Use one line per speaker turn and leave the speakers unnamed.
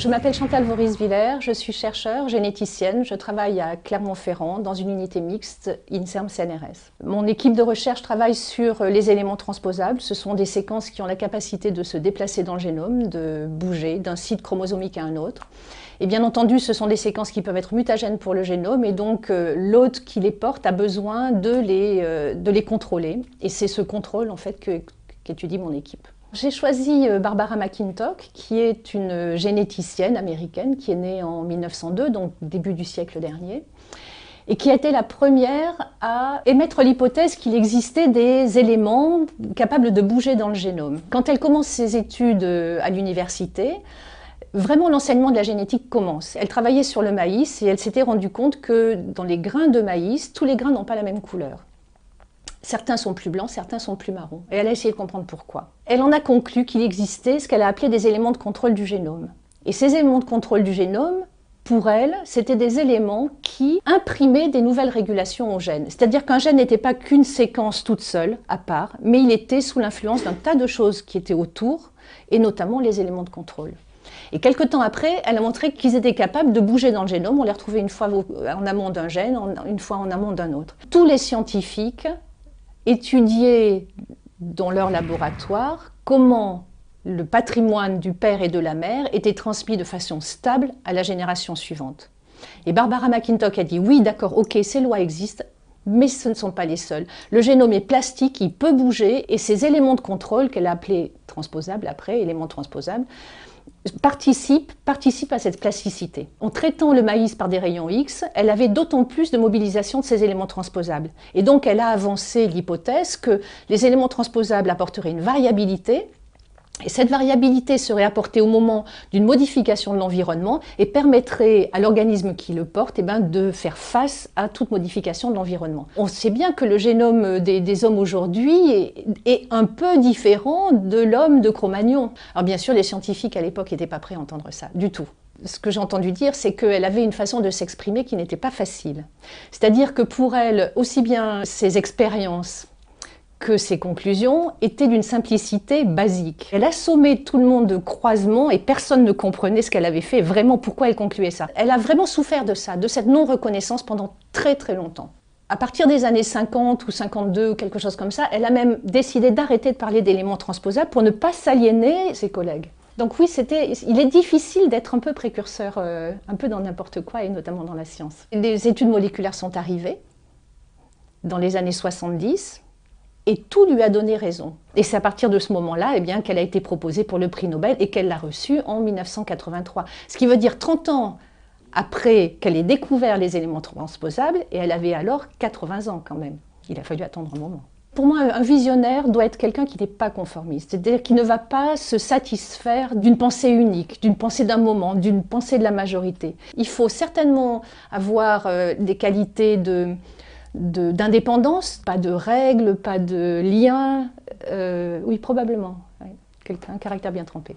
Je m'appelle Chantal Vauris-Villers, je suis chercheure, généticienne, je travaille à Clermont-Ferrand dans une unité mixte INSERM-CNRS. Mon équipe de recherche travaille sur les éléments transposables. Ce sont des séquences qui ont la capacité de se déplacer dans le génome, de bouger d'un site chromosomique à un autre. Et bien entendu, ce sont des séquences qui peuvent être mutagènes pour le génome et donc l'hôte qui les porte a besoin de les contrôler. Et c'est ce contrôle en fait qu'étudie mon équipe. J'ai choisi Barbara McClintock, qui est une généticienne américaine qui est née en 1902, donc début du siècle dernier, et qui a été la première à émettre l'hypothèse qu'il existait des éléments capables de bouger dans le génome. Quand elle commence ses études à l'université, vraiment l'enseignement de la génétique commence. Elle travaillait sur le maïs et elle s'était rendue compte que dans les grains de maïs, tous les grains n'ont pas la même couleur. Certains sont plus blancs, certains sont plus marrons. Et elle a essayé de comprendre pourquoi. Elle en a conclu qu'il existait ce qu'elle a appelé des éléments de contrôle du génome. Et ces éléments de contrôle du génome, pour elle, c'était des éléments qui imprimaient des nouvelles régulations au gène. C'est-à-dire qu'un gène n'était pas qu'une séquence toute seule, à part, mais il était sous l'influence d'un tas de choses qui étaient autour, et notamment les éléments de contrôle. Et quelque temps après, elle a montré qu'ils étaient capables de bouger dans le génome. On les retrouvait une fois en amont d'un gène, une fois en amont d'un autre. Tous les scientifiques étudier dans leur laboratoire comment le patrimoine du père et de la mère était transmis de façon stable à la génération suivante. Et Barbara McClintock a dit oui, d'accord, ok, ces lois existent, mais ce ne sont pas les seules. Le génome est plastique, il peut bouger, et ces éléments de contrôle qu'elle a appelés transposables après, éléments transposables, participe à cette plasticité. En traitant le maïs par des rayons X, elle avait d'autant plus de mobilisation de ces éléments transposables. Et donc elle a avancé l'hypothèse que les éléments transposables apporteraient une variabilité, et cette variabilité serait apportée au moment d'une modification de l'environnement et permettrait à l'organisme qui le porte de faire face à toute modification de l'environnement. On sait bien que le génome des hommes aujourd'hui est un peu différent de l'homme de Cro-Magnon. Alors bien sûr, les scientifiques à l'époque n'étaient pas prêts à entendre ça, du tout. Ce que j'ai entendu dire, c'est qu'elle avait une façon de s'exprimer qui n'était pas facile. C'est-à-dire que pour elle, aussi bien ses expériences que ses conclusions étaient d'une simplicité basique. Elle assommait tout le monde de croisements et personne ne comprenait ce qu'elle avait fait, vraiment pourquoi elle concluait ça. Elle a vraiment souffert de ça, de cette non-reconnaissance pendant très très longtemps. À partir des années 50 ou 52 ou quelque chose comme ça, elle a même décidé d'arrêter de parler d'éléments transposables pour ne pas s'aliéner ses collègues. Donc oui, il est difficile d'être un peu précurseur, un peu dans n'importe quoi et notamment dans la science. Les études moléculaires sont arrivées dans les années 70. Et tout lui a donné raison. Et c'est à partir de ce moment-là qu'elle a été proposée pour le prix Nobel et qu'elle l'a reçu en 1983. Ce qui veut dire 30 ans après qu'elle ait découvert les éléments transposables, et elle avait alors 80 ans quand même. Il a fallu attendre un moment. Pour moi, un visionnaire doit être quelqu'un qui n'est pas conformiste, c'est-à-dire qui ne va pas se satisfaire d'une pensée unique, d'une pensée d'un moment, d'une pensée de la majorité. Il faut certainement avoir des qualités d'indépendance, pas de règles, pas de liens, oui probablement, ouais. Un caractère bien trempé.